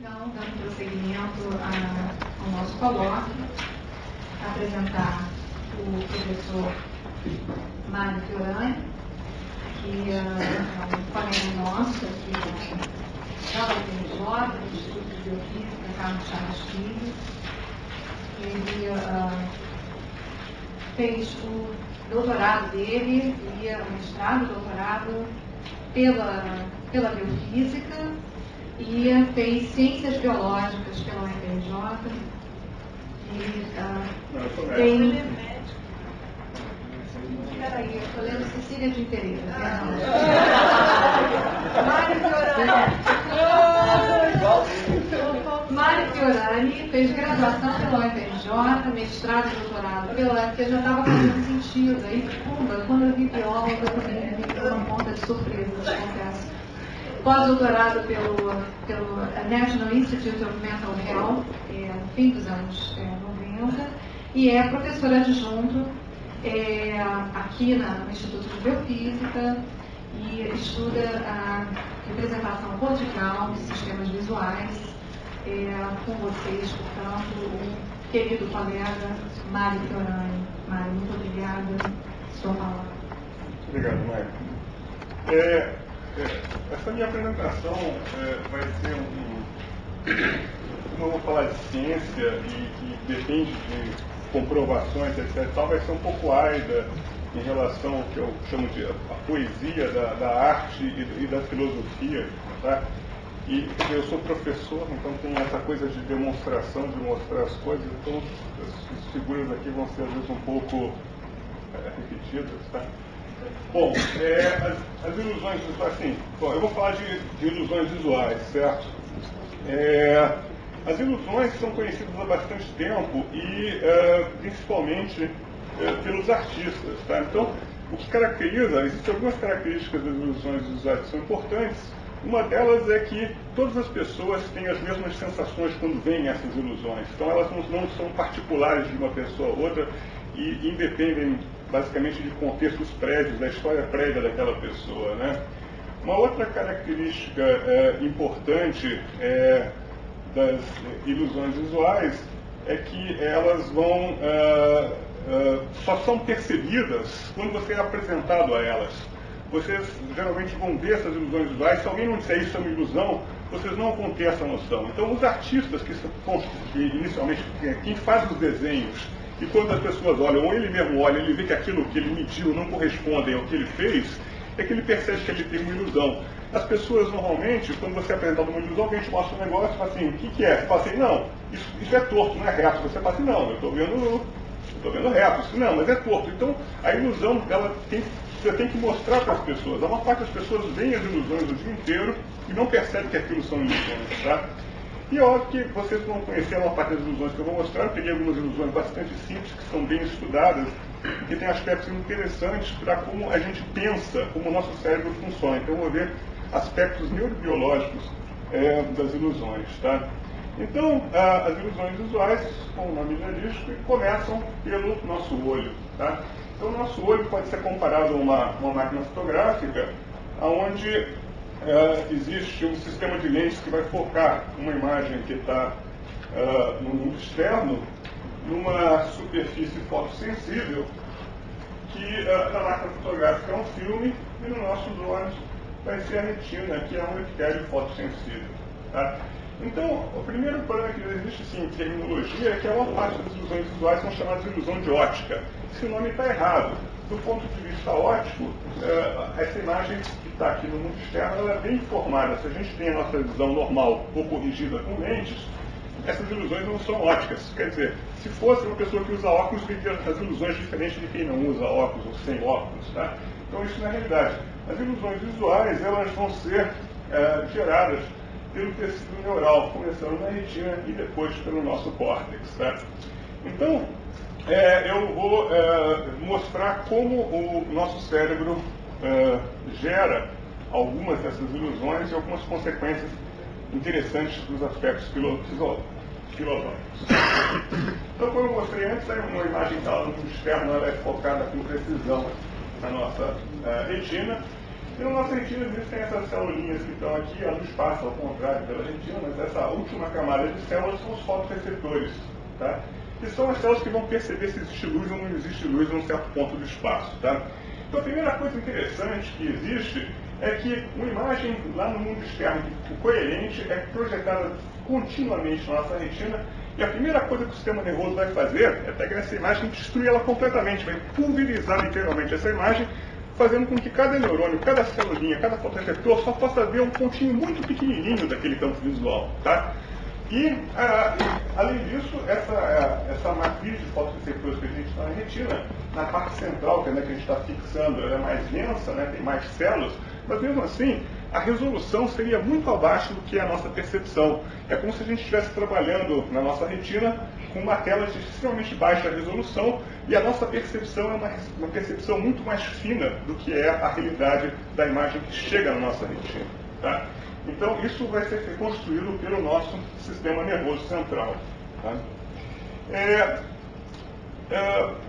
Então, dando prosseguimento ao nosso colóquio, apresentar o professor Mário Fiorani, que é um colega nosso aqui da UFRJ, do Instituto de Biofísica Carlos Chagas Filho. Ele fez o doutorado dele e o mestrado, doutorado pela biofísica, e fez ciências biológicas pela UFRJ. E tem... Peraí, eu estou lendo Cecília de Pereira. Mário Fiorani fez graduação pela UFRJ, mestrado e doutorado pela UFRJ, já estava fazendo sentido. Aí, quando eu vi bióloga, eu também me deu uma ponta de surpresa, confesso. Pós-doutorado pelo National Institute of Mental Health, no fim dos anos 90, e é professora adjunto aqui no Instituto de Biofísica e estuda a representação cortical de sistemas visuais. Com vocês, portanto, o querido colega Mário Fiorani. Mário, muito obrigada. Sua palavra. Muito obrigado, Mário. Essa minha apresentação vai ser como eu vou falar de ciência e depende de comprovações, etc. Vai ser um pouco áida em relação ao que eu chamo de a poesia da arte e da filosofia, tá? E eu sou professor, então tem essa coisa de demonstração, de mostrar as coisas, então as figuras aqui vão ser às vezes um pouco repetidas, tá? Bom, as ilusões visuais, assim, eu vou falar de ilusões visuais, certo? As ilusões são conhecidas há bastante tempo e principalmente pelos artistas, tá? Então, o que caracteriza, existem algumas características das ilusões visuais que são importantes. Uma delas é que todas as pessoas têm as mesmas sensações quando veem essas ilusões. Então, elas não são particulares de uma pessoa a outra e independem basicamente de contextos prévios, da história prévia daquela pessoa, né? Uma outra característica importante das ilusões visuais é que elas só são percebidas quando você é apresentado a elas. Vocês geralmente vão ver essas ilusões visuais, se alguém não disser isso é uma ilusão, vocês não vão ter essa noção. Então, os artistas que inicialmente, quem faz os desenhos, e quando as pessoas olham, ou ele mesmo olha, ele vê que aquilo que ele mediu não corresponde ao que ele fez, é que ele percebe que ele tem uma ilusão. As pessoas, normalmente, quando você apresenta uma ilusão, alguém te mostra um negócio e fala assim, o que é? Você fala assim, não, isso é torto, não é reto. Você fala assim, não, eu estou vendo reto. Isso não, mas é torto. Então, a ilusão, você tem que mostrar para as pessoas. A maior parte das pessoas veem as ilusões o dia inteiro e não percebe que aquilo são ilusões, tá? E é óbvio que vocês vão conhecer a maior parte das ilusões que eu vou mostrar. Eu peguei algumas ilusões bastante simples, que são bem estudadas, que têm aspectos interessantes para como a gente pensa, como o nosso cérebro funciona. Então, eu vou ver aspectos neurobiológicos das ilusões, tá? Então, as ilusões visuais, como o nome já diz, começam pelo nosso olho, tá? Então, o nosso olho pode ser comparado a uma máquina fotográfica, onde existe um sistema de lentes que vai focar uma imagem que está no mundo externo, numa superfície fotossensível, que na máquina fotográfica é um filme, e nos nossos olhos vai ser a retina, que é um epitélio fotossensível, tá? Então, o primeiro problema que existe sim, em terminologia é que a maior parte das ilusões visuais são chamadas de ilusão de ótica. Esse nome está errado. Do ponto de vista óptico, essa imagem que está aqui no mundo externo, ela é bem formada. Se a gente tem a nossa visão normal ou corrigida com lentes, essas ilusões não são óticas. Quer dizer, se fosse uma pessoa que usa óculos, veria as ilusões diferentes de quem não usa óculos ou sem óculos, tá? Então, isso não é realidade. As ilusões visuais, elas vão ser geradas pelo tecido neural, começando na retina e depois pelo nosso córtex, tá? Então, eu vou mostrar como o nosso cérebro gera algumas dessas ilusões e algumas consequências interessantes dos aspectos filosóficos. Então, como eu mostrei antes, uma imagem que está no mundo externo, ela é focada com precisão na nossa retina, E na nossa retina existem essas celulinhas que estão aqui, a luz passa ao contrário pela retina, mas essa última camada de células são os fotorreceptores, tá? Que são as células que vão perceber se existe luz ou não existe luz em um certo ponto do espaço, tá? Então a primeira coisa interessante que existe é que uma imagem lá no mundo externo coerente é projetada continuamente na nossa retina, e a primeira coisa que o sistema nervoso vai fazer é pegar essa imagem e destruir ela completamente, vai pulverizar literalmente essa imagem, fazendo com que cada neurônio, cada celulinha, cada fotorreceptor só possa ver um pontinho muito pequenininho daquele campo visual, tá? E, além disso, essa matriz de fotorreceptores que a gente está na retina, na parte central, que é, né, que a gente está fixando, ela é mais densa, né, tem mais células, mas mesmo assim, a resolução seria muito abaixo do que é a nossa percepção. É como se a gente estivesse trabalhando na nossa retina com uma tela de extremamente baixa resolução, e a nossa percepção é uma percepção muito mais fina do que é a realidade da imagem que chega na nossa retina, tá? Então, isso vai ser construído pelo nosso sistema nervoso central, tá?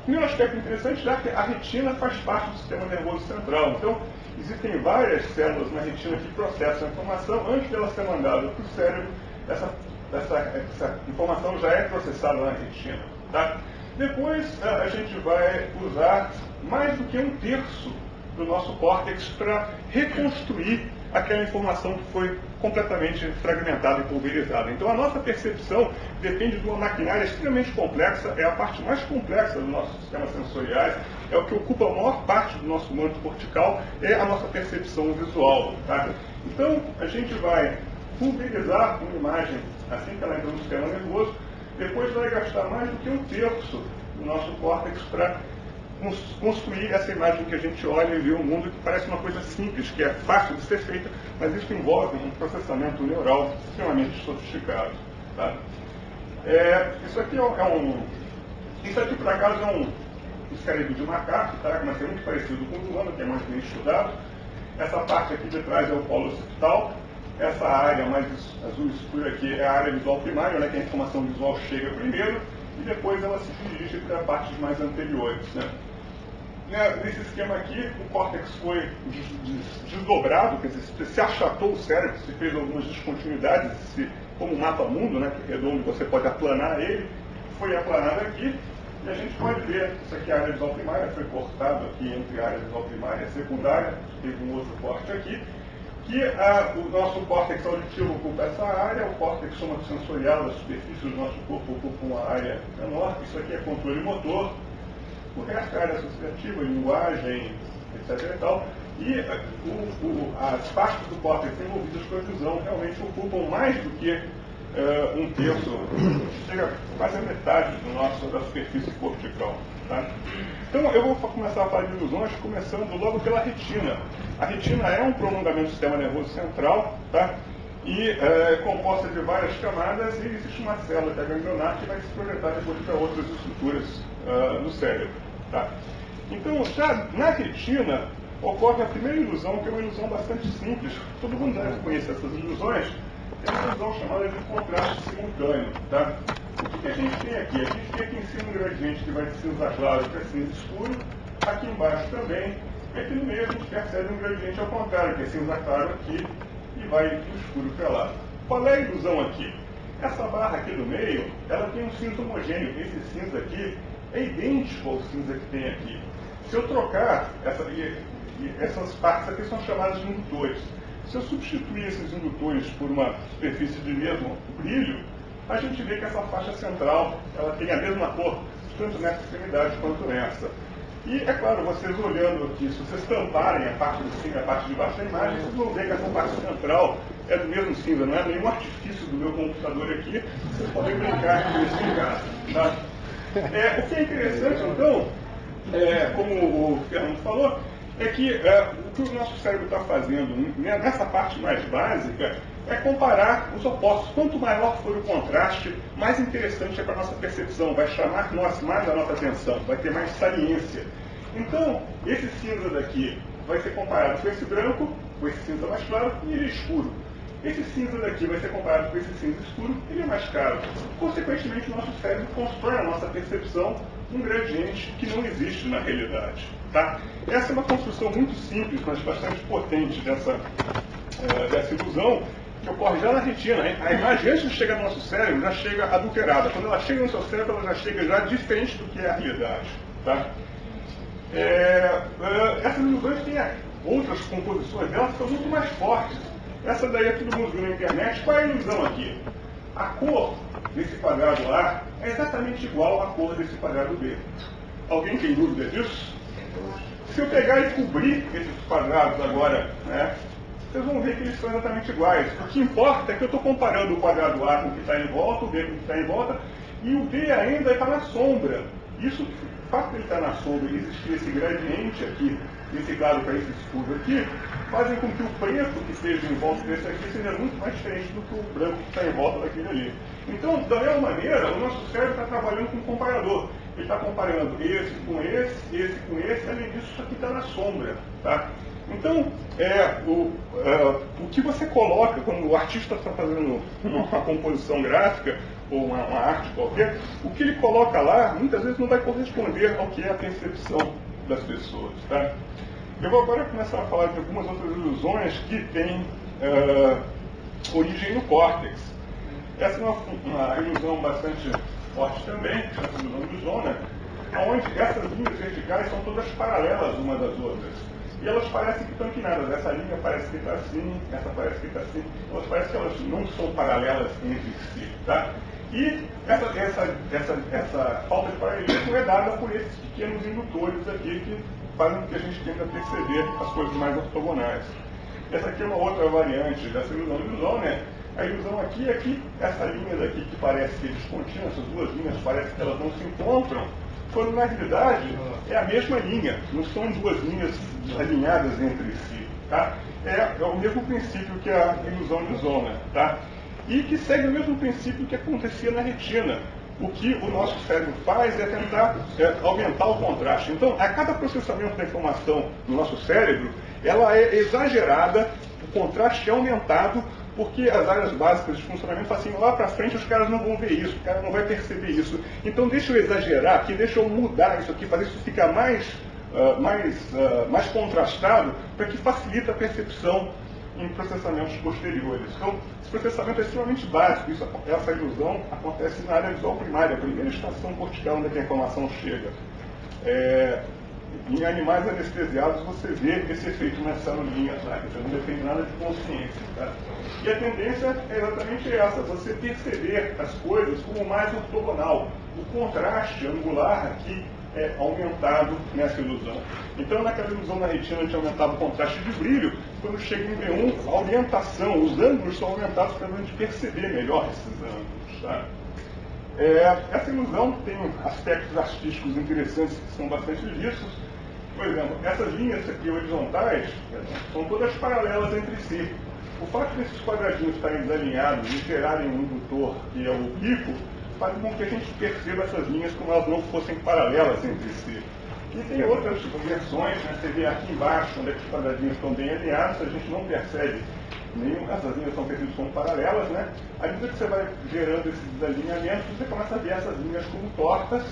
Primeiro aspecto interessante é que a retina faz parte do sistema nervoso central. Então, existem várias células na retina que processam a informação. Antes dela ser mandada para o cérebro, essa informação já é processada na retina, tá? Depois, a gente vai usar mais do que 1/3 do nosso córtex para reconstruir aquela informação que foi completamente fragmentada e pulverizada. Então a nossa percepção depende de uma maquinária extremamente complexa, é a parte mais complexa do nosso sistema sensoriais, é o que ocupa a maior parte do nosso manto cortical, é a nossa percepção visual, tá? Então a gente vai pulverizar uma imagem assim que ela entra no sistema nervoso, depois vai gastar mais do que 1/3 do nosso córtex para construir essa imagem que a gente olha e vê um mundo que parece uma coisa simples, que é fácil de ser feita, mas isso envolve um processamento neural extremamente sofisticado, tá? Isso aqui isso aqui, por acaso, é um cérebro de macaco, tá? Mas é muito parecido com o humano, que é mais bem estudado. Essa parte aqui de trás é o polo occipital. Essa área mais azul escura aqui é a área visual primária, né, que a informação visual chega primeiro, e depois ela se dirige para partes mais anteriores, né? Nesse esquema aqui, o córtex foi desdobrado, quer dizer, se achatou o cérebro, se fez algumas descontinuidades, como um mapa-mundo, né, que é redondo, você pode aplanar ele, foi aplanado aqui, e a gente pode ver, isso aqui é a área visual primária, foi cortado aqui entre a área visual primária e secundária, teve um outro corte aqui, que o nosso córtex auditivo ocupa essa área, o córtex somatosensorial da superfície do nosso corpo ocupa uma área menor, isso aqui é controle motor, o resto é área associativa, linguagem, etc. e tal. E as partes do córtex envolvidas com a visão realmente ocupam mais do que 1/3, chega quase a metade da superfície cortical. Tá? Então eu vou começar a falar de ilusões, começando logo pela retina. A retina é um prolongamento do sistema nervoso central, tá? E é composta de várias camadas, e existe uma célula que é a ganglionar que vai se projetar depois para outras estruturas do cérebro. Tá? Então, já na retina, ocorre a primeira ilusão, que é uma ilusão bastante simples. Todo mundo deve conhecer essas ilusões. É uma ilusão chamada de contraste simultâneo. Tá? O que a gente tem aqui? A gente tem aqui em cima um gradiente que vai de cinza claro para cinza escuro, aqui embaixo também, e aqui no meio a gente percebe um gradiente ao contrário, que é cinza claro aqui e vai do escuro para lá. Qual é a ilusão aqui? Essa barra aqui do meio, ela tem um cinza homogêneo. Esse cinza aqui é idêntico ao cinza que tem aqui. Se eu trocar, essas partes aqui são chamadas de indutores. Se eu substituir esses indutores por uma superfície de mesmo brilho, a gente vê que essa faixa central ela tem a mesma cor, tanto nessa extremidade quanto nessa. E, é claro, vocês olhando aqui, se vocês tamparem a parte de cima e a parte de baixo da imagem, vocês vão ver que essa parte central é do mesmo cinza, não é nenhum artifício do meu computador aqui, vocês podem brincar com isso em casa. Tá? O que é interessante, então, como o Fernando falou, é que o que o nosso cérebro está fazendo nessa parte mais básica é comparar os opostos. Quanto maior for o contraste, mais interessante é para a nossa percepção, vai chamar mais a nossa atenção, vai ter mais saliência. Então, esse cinza daqui vai ser comparado com esse branco, com esse cinza mais claro, e ele é escuro. Esse cinza daqui vai ser comparado com esse cinza escuro, ele é mais claro. Consequentemente, o nosso cérebro constrói a nossa percepção um gradiente que não existe na realidade. Tá? Essa é uma construção muito simples, mas bastante potente dessa ilusão, que ocorre já na retina. A imagem, antes de chegar no nosso cérebro, já chega adulterada. Quando ela chega no seu cérebro, ela já chega já diferente do que é a realidade. Tá? Essas ilusões têm outras composições delas que são muito mais fortes. Essa daí todo mundo viu na internet. Qual é a ilusão aqui? A cor desse quadrado A é exatamente igual à cor desse quadrado B. Alguém tem dúvida disso? Se eu pegar e cobrir esses quadrados agora, né, vocês vão ver que eles são exatamente iguais. O que importa é que eu estou comparando o quadrado A com o que está em volta, o B com o que está em volta, e o B ainda está na sombra. Isso, o fato de ele estar na sombra e existir esse gradiente aqui, desse claro para esse escuro aqui, fazem com que o preto que esteja em volta desse aqui seja muito mais diferente do que o branco que está em volta daquele ali. Então, da mesma maneira, o nosso cérebro está trabalhando com um comparador. Ele está comparando esse com esse, além disso, isso aqui está na sombra. Tá? Então, o que você coloca, quando o artista está fazendo uma composição gráfica, ou uma arte qualquer, o que ele coloca lá, muitas vezes não vai corresponder ao que é a percepção das pessoas. Tá? Eu vou agora começar a falar de algumas outras ilusões que têm origem no córtex. Essa é uma ilusão bastante forte também, essa ilusão de zona, onde essas linhas verticais são todas paralelas umas das outras. E elas parecem que estão inclinadas. Essa linha parece que está assim, essa parece que está assim. Elas parecem que elas não são paralelas entre si. Tá? E essa falta de paralelismo é dada por esses pequenos indutores aqui que fazem com que a gente tenda a perceber as coisas mais ortogonais. Essa aqui é uma outra variante dessa ilusão, né? A ilusão aqui é que essa linha daqui que parece que é descontínua, essas duas linhas parece que elas não se encontram, quando na realidade é a mesma linha, não são duas linhas alinhadas entre si. Tá? É o mesmo princípio que a ilusão de zona. Tá? E que segue o mesmo princípio que acontecia na retina. O que o nosso cérebro faz é tentar aumentar o contraste. Então, a cada processamento da informação no nosso cérebro, ela é exagerada, o contraste é aumentado, porque as áreas básicas de funcionamento falam assim, lá para frente os caras não vão ver isso, o cara não vai perceber isso. Então deixa eu exagerar aqui, deixa eu mudar isso aqui, fazer isso ficar mais contrastado, para que facilite a percepção em processamentos posteriores. Então, esse processamento é extremamente básico. Essa ilusão acontece na área visual primária, a primeira estação cortical onde a informação chega. Em animais anestesiados, você vê esse efeito nessa linha, tá? Isso não depende nada de consciência. Tá? E a tendência é exatamente essa, você perceber as coisas como mais ortogonal. O contraste angular aqui é aumentado nessa ilusão. Então, naquela ilusão na retina, a gente aumentava o contraste de brilho. Quando chega em V1, a orientação, os ângulos são aumentados para a gente perceber melhor esses ângulos. Tá? Essa ilusão tem aspectos artísticos interessantes que são bastante vistos. Por exemplo, essas linhas aqui horizontais são todas paralelas entre si. O fato desses quadradinhos estarem desalinhados e gerarem um indutor que é o oblíquo, faz com que a gente perceba essas linhas como elas não fossem paralelas entre si. E tem outras versões, né? Você vê aqui embaixo, onde é que os quadradinhos estão bem alinhados, a gente não percebe nenhum, essas linhas são percebidas como paralelas, né? À medida que você vai gerando esses desalinhamentos, você começa a ver essas linhas como tortas,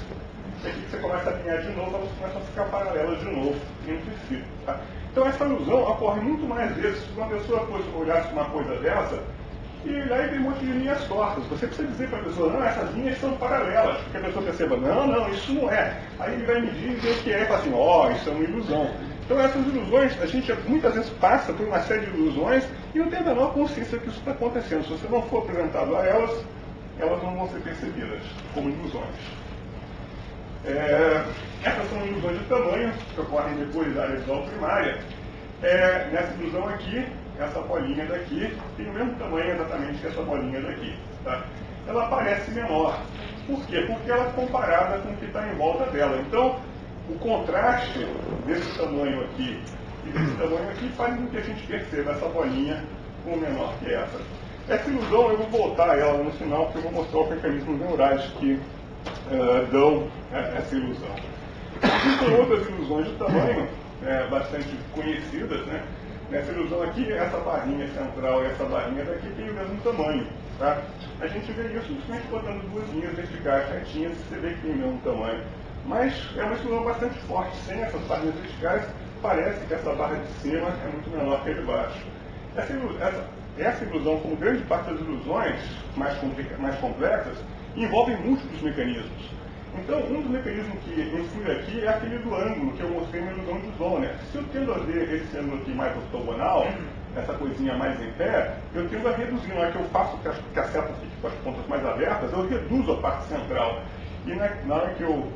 e aqui que você começa a alinhar de novo, elas começam a ficar paralelas de novo entre si. Tá? Então essa ilusão ocorre muito mais vezes se uma pessoa olhasse uma coisa dessa e olhar e ver um monte de linhas tortas. Você precisa dizer para a pessoa, não, essas linhas são paralelas, porque a pessoa perceba, não, isso não é. Aí ele vai medir e ver o que é e fala assim, isso é uma ilusão. Então essas ilusões, a gente muitas vezes passa por uma série de ilusões e não tem a menor consciência que isso está acontecendo. Se você não for apresentado a elas, elas não vão ser percebidas como ilusões. Essas são ilusões de tamanho, que ocorrem depois da área visual primária. Nessa ilusão aqui, essa bolinha daqui tem o mesmo tamanho exatamente que essa bolinha daqui. Tá? Ela parece menor. Por quê? Porque ela é comparada com o que está em volta dela. Então, o contraste desse tamanho aqui e desse tamanho aqui faz com que a gente perceba essa bolinha como menor que essa. Essa ilusão, eu vou voltar a ela no final, porque eu vou mostrar os mecanismos neurais que dão essa ilusão. Existem outras ilusões de tamanho bastante conhecidas, né? Nessa ilusão aqui, essa barrinha central e essa barrinha daqui tem o mesmo tamanho. Tá? A gente vê isso simplesmente botando duas linhas verticais retinhas e você vê que tem o mesmo tamanho. Mas é uma ilusão bastante forte. Sem essas barrinhas verticais, parece que essa barra de cima é muito menor que a de baixo. Essa ilusão, como grande parte das ilusões mais complexas, envolve múltiplos mecanismos. Então, um dos mecanismos que influi aqui é aquele do ângulo que eu mostrei na ilusão de Zollner. Se eu tendo a ver esse ângulo aqui mais ortogonal, essa coisinha mais em pé, eu tendo a reduzir. Na hora que eu faço que a seta fique com as pontas mais abertas, eu reduzo a parte central. E na hora que eu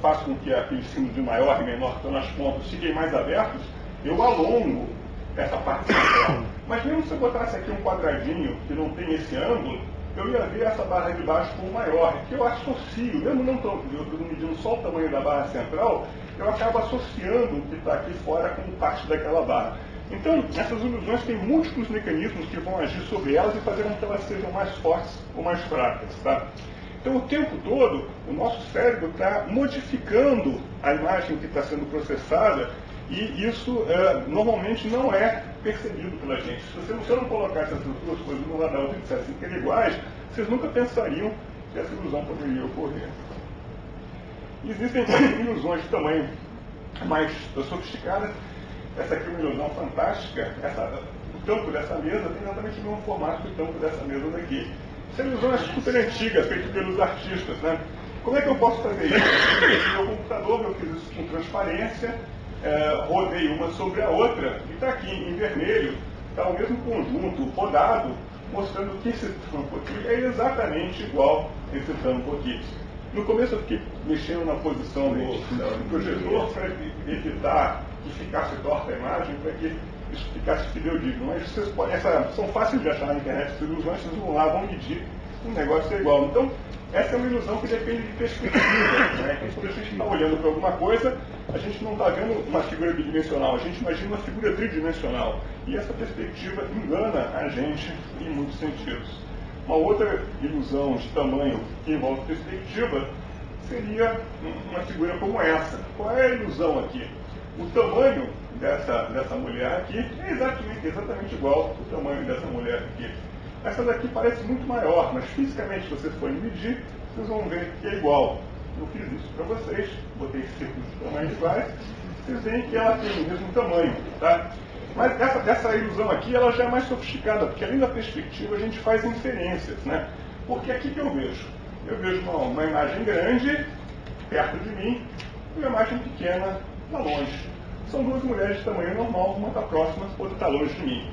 faço com que aqueles símbolos de maior e menor que estão nas pontas fiquem mais abertos, eu alongo essa parte central. Mas mesmo se eu botasse aqui um quadradinho que não tem esse ângulo, eu ia ver essa barra de baixo como maior, que eu associo, mesmo não medindo só o tamanho da barra central, eu acabo associando o que está aqui fora como parte daquela barra. Então, essas ilusões têm múltiplos mecanismos que vão agir sobre elas e fazer com que elas sejam mais fortes ou mais fracas. Tá? Então, o tempo todo, o nosso cérebro está modificando a imagem que está sendo processada e isso normalmente não é percebido pela gente. Se você não colocasse essas duas coisas no lado da outra e dissessem que eram iguais, vocês nunca pensariam que essa ilusão poderia ocorrer. Existem ilusões de tamanho mais sofisticadas. Essa aqui é uma ilusão fantástica. O tampo dessa mesa tem exatamente o mesmo formato que o tampo dessa mesa daqui. Essa ilusão é super antiga, feita pelos artistas. Né? Como é que eu posso fazer isso? No meu computador eu fiz isso com transparência, rodei uma sobre a outra, e está aqui em vermelho, está o mesmo conjunto rodado, mostrando que esse tampo aqui é exatamente igual a esse tampo aqui. No começo eu fiquei mexendo na posição do projetor para evitar que ficasse torta a imagem, para que isso ficasse fidedigno. Mas vocês podem, são fáceis de achar na internet, essas ilusões, vocês vão lá, vão medir, o negócio é igual. Então, essa é uma ilusão que depende de perspectiva. Né? Quando a gente está olhando para alguma coisa, a gente não está vendo uma figura bidimensional, a gente imagina uma figura tridimensional. E essa perspectiva engana a gente em muitos sentidos. Uma outra ilusão de tamanho que envolve perspectiva seria uma figura como essa. Qual é a ilusão aqui? O tamanho dessa mulher aqui é exatamente igual ao tamanho dessa mulher aqui. Essa daqui parece muito maior, mas fisicamente, se vocês forem medir, vocês vão ver que é igual. Eu fiz isso para vocês, botei círculos de tamanhos iguais, vocês veem que ela tem o mesmo tamanho. Tá? Mas essa ilusão aqui, ela já é mais sofisticada, porque além da perspectiva, a gente faz inferências. Né? Porque aqui que eu vejo? Eu vejo uma imagem grande, perto de mim, e uma imagem pequena, lá longe. São duas mulheres de tamanho normal, uma está próxima, outra está longe de mim.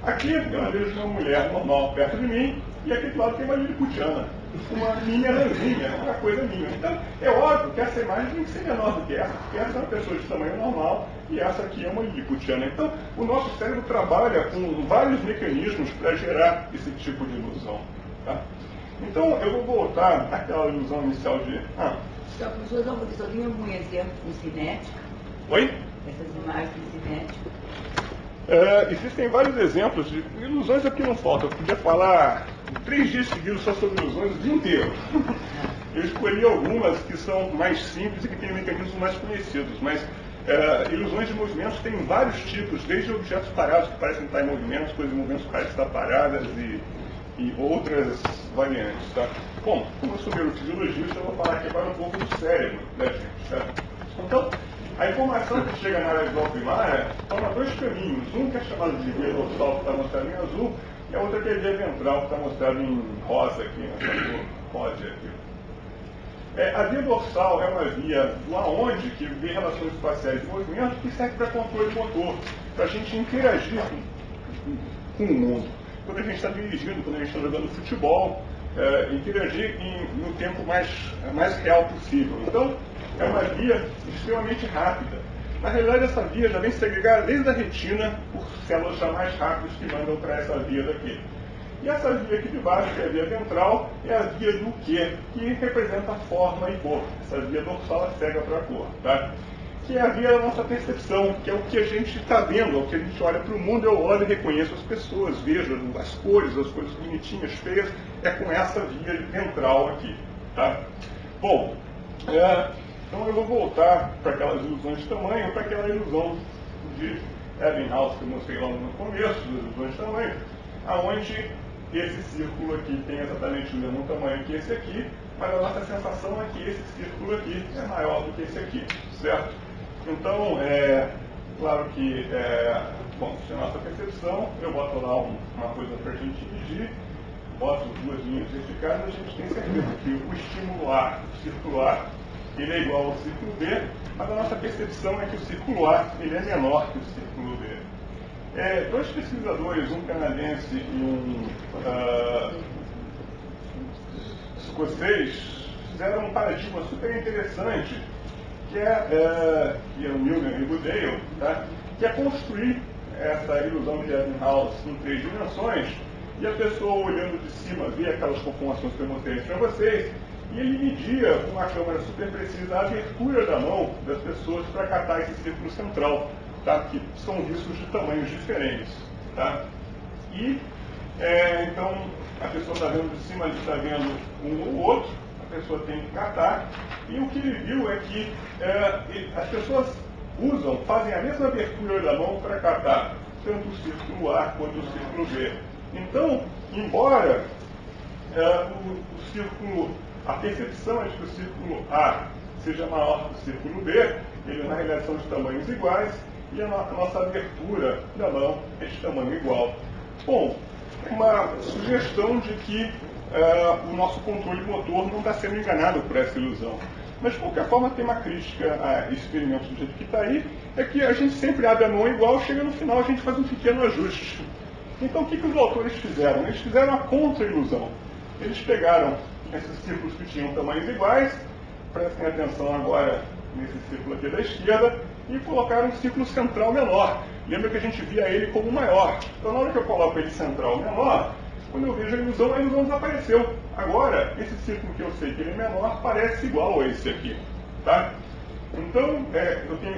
Aqui eu vejo uma mulher normal perto de mim, e aqui do lado tem uma liliputiana, uma minha ranzinha, uma coisa minha. Então, é óbvio que essa imagem tem que ser menor do que essa, porque essa é uma pessoa de tamanho normal, e essa aqui é uma liliputiana. Então, o nosso cérebro trabalha com vários mecanismos para gerar esse tipo de ilusão. Tá? Então, eu vou voltar àquela ilusão inicial de... Só tem algum exemplo com cinética? Oi? Essas imagens cinéticas? Existem vários exemplos de ilusões, aqui não falta. Eu podia falar 3 dias seguidos só sobre ilusões o dia inteiro. Eu escolhi algumas que são mais simples e que têm mecanismos mais conhecidos, mas ilusões de movimentos têm vários tipos, desde objetos parados que parecem estar em movimentos, coisas em movimentos que parecem estar paradas e outras variantes. Tá? Bom, como eu sou neurofisiologista, eu vou falar aqui agora um pouco do cérebro da gente. Tá? Então, a informação que chega na área visual primária toma 2 caminhos. Um que é chamado de via dorsal, que está mostrado em azul, e a outra que é a via ventral, que está mostrado em rosa aqui, nessa cor rosa aqui. A via dorsal é uma via aonde que vê relações espaciais de movimento que serve para controle motor, para a gente interagir com o mundo. Quando a gente está dirigindo, quando a gente está jogando futebol, interagir no tempo mais real possível. Então, é uma via extremamente rápida. Na realidade, essa via já vem segregada desde a retina por células já mais rápidas que mandam para essa via daqui. E essa via aqui de baixo, que é a via ventral, é a via do quê? Que representa forma e cor. Essa via dorsal é cega para a cor. Tá? Que é a via da nossa percepção, que é o que a gente está vendo, é o que a gente olha para o mundo, eu olho e reconheço as pessoas, vejo as coisas bonitinhas, feias, é com essa via ventral aqui. Tá? Bom, então eu vou voltar para aquelas ilusões de tamanho, para aquela ilusão de Ebbinghaus que eu mostrei lá no começo, das ilusões de tamanho, aonde esse círculo aqui tem exatamente o mesmo tamanho que esse aqui, mas a nossa sensação é que esse círculo aqui é maior do que esse aqui, certo? Então, claro que, bom, se é a nossa percepção, eu boto lá uma coisa para a gente medir, boto duas linhas verticais, a gente tem certeza que o estímulo A, o círculo A, ele é igual ao círculo B, mas a nossa percepção é que o círculo A ele é menor que o círculo B. Dois pesquisadores, um canadense e um escocês, fizeram um paradigma super interessante, que é o Milner e o Goodale, tá? Que é construir essa ilusão de Ebbinghaus em 3 dimensões, e a pessoa olhando de cima vê aquelas conformações que eu mostrei para vocês, e ele media com uma câmera super precisa a abertura da mão das pessoas para catar esse círculo central, tá? Que são riscos de tamanhos diferentes. Tá? E, então, a pessoa está vendo de cima, ele está vendo um ou outro, a pessoa tem que catar, e o que ele viu é que as pessoas fazem a mesma abertura da mão para catar tanto o círculo A quanto o círculo B. Então, embora a percepção é de que o círculo A seja maior que o círculo B, eles na realidade são de tamanhos iguais, e a nossa abertura da mão é de tamanho igual. Bom, uma sugestão de que o nosso controle motor não está sendo enganado por essa ilusão. Mas, de qualquer forma, tem uma crítica a esse experimento do jeito que está aí, é que a gente sempre abre a mão igual, chega no final a gente faz um pequeno ajuste. Então, o que os autores fizeram? Eles fizeram a contra-ilusão. Eles pegaram esses círculos que tinham tamanhos iguais, prestem atenção agora nesse círculo aqui da esquerda, e colocaram um círculo central menor. Lembra que a gente via ele como maior. Então, na hora que eu coloco ele central menor, quando eu vejo a ilusão desapareceu. Agora, esse círculo que eu sei que ele é menor parece igual a esse aqui. Tá? Então,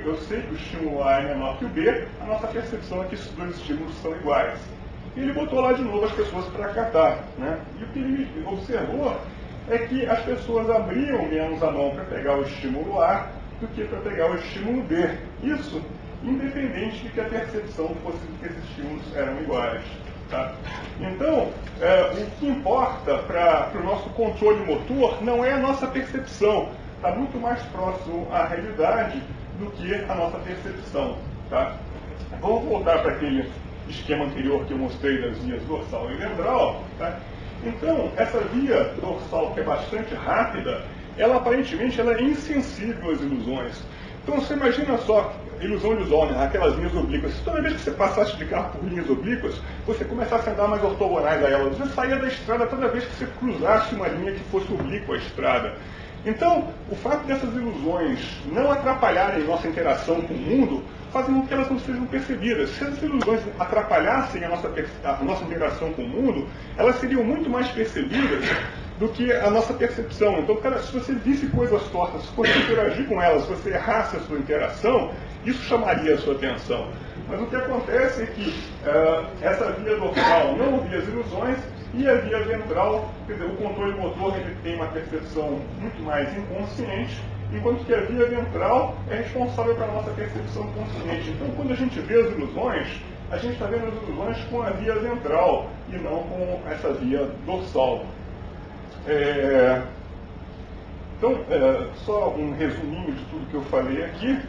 eu sei que o estímulo A é menor que o B, a nossa percepção é que esses dois estímulos são iguais. E ele botou lá de novo as pessoas para catar. Né? E o que ele observou é que as pessoas abriam menos a mão para pegar o estímulo A do que para pegar o estímulo B. Isso independente de que a percepção fosse de que esses estímulos eram iguais. Tá? Então, o que importa para o nosso controle motor não é a nossa percepção, está muito mais próximo à realidade do que a nossa percepção. Tá? Vamos voltar para aquele esquema anterior que eu mostrei das vias dorsal e ventral. Tá? Então, essa via dorsal, que é bastante rápida, ela aparentemente é insensível às ilusões. Então, você imagina só, ilusão de Zollner, aquelas linhas oblíquas. Toda vez que você passasse de carro por linhas oblíquas, você começasse a andar mais ortogonais a elas. Você saía da estrada toda vez que você cruzasse uma linha que fosse oblíqua à estrada. Então, o fato dessas ilusões não atrapalharem nossa interação com o mundo, fazem com que elas não sejam percebidas. Se essas ilusões atrapalhassem a nossa interação com o mundo, elas seriam muito mais percebidas do que a nossa percepção. Então, se você visse coisas tortas, se fosse interagir com elas, se você errasse a sua interação, isso chamaria a sua atenção. Mas o que acontece é que essa via dorsal não ouvia as ilusões, e a via ventral, quer dizer, o controle motor ele tem uma percepção muito mais inconsciente, enquanto que a via ventral é responsável pela nossa percepção consciente. Então, quando a gente vê as ilusões, a gente está vendo as ilusões com a via ventral e não com essa via dorsal. Então, só um resuminho de tudo que eu falei aqui.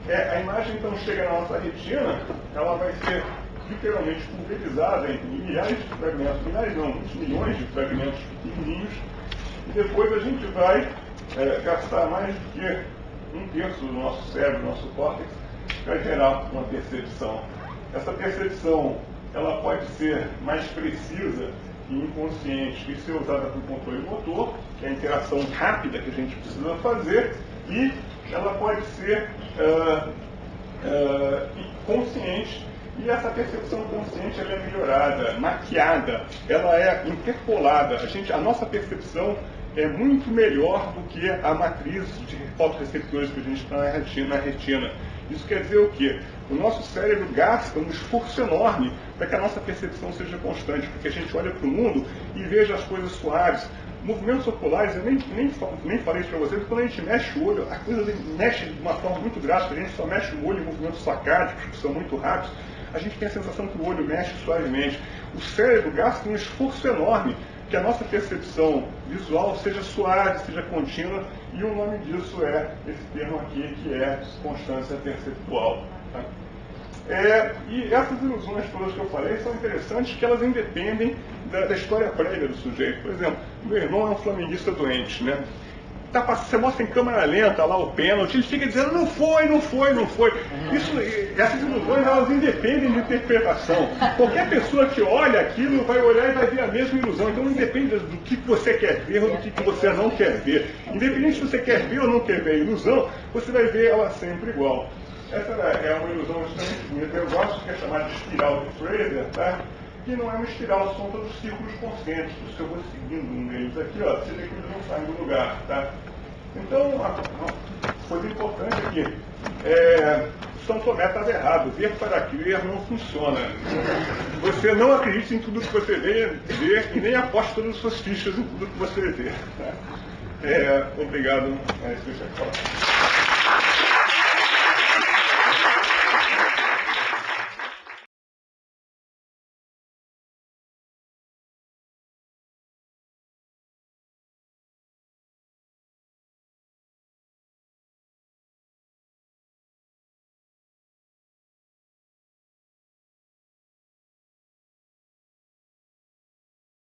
A imagem, então, chega na nossa retina, ela vai ser literalmente pulverizada em milhares de fragmentos, milhares não, milhões de fragmentos pequenininhos, e depois a gente vai gastar mais do que 1/3 do nosso cérebro, do nosso córtex, para gerar uma percepção. Essa percepção, ela pode ser mais precisa e inconsciente e ser usada para o controle motor, que é a interação rápida que a gente precisa fazer, e ela pode ser consciente, e essa percepção consciente ela é melhorada, maquiada, ela é interpolada. A nossa percepção é muito melhor do que a matriz de fotorreceptores que a gente tem na retina. Isso quer dizer o quê? O nosso cérebro gasta um esforço enorme para que a nossa percepção seja constante, para que a gente olhe para o mundo e veja as coisas suaves. Movimentos oculares, eu nem falei isso para vocês, quando a gente mexe o olho, a coisa mexe de uma forma muito drástica, a gente só mexe o olho em movimentos sacádicos, que são muito rápidos. a gente tem a sensação que o olho mexe suavemente. O cérebro gasta um esforço enorme que a nossa percepção visual seja suave, seja contínua, e o nome disso é esse termo aqui, que é constância perceptual. Tá? E essas ilusões todas que eu falei são interessantes, que elas independem da história prévia do sujeito. Por exemplo, meu irmão é um flamenguista doente, né? Você mostra em câmera lenta lá o pênalti, ele fica dizendo não foi, não foi, não foi. Essas ilusões, elas independem de interpretação. Qualquer pessoa que olha aquilo vai olhar e vai ver a mesma ilusão. Então não depende do que você quer ver ou do que você não quer ver. Independente se você quer ver ou não quer ver a ilusão, você vai ver ela sempre igual. Essa é uma ilusão extremamente bonita. Eu gosto, que é chamada de espiral de Fraser, tá? Que não é uma espiral, são todos círculos concêntricos. Se eu vou seguindo um deles aqui, ó, você vê que eles não saem do lugar, tá? Então, uma coisa importante aqui, São Tomé estava errado, ver para crer não funciona. Você não acredita em tudo que você vê e nem aposta todas as suas fichas em tudo que você vê. Tá? Obrigado. É isso que eu tinha que falar.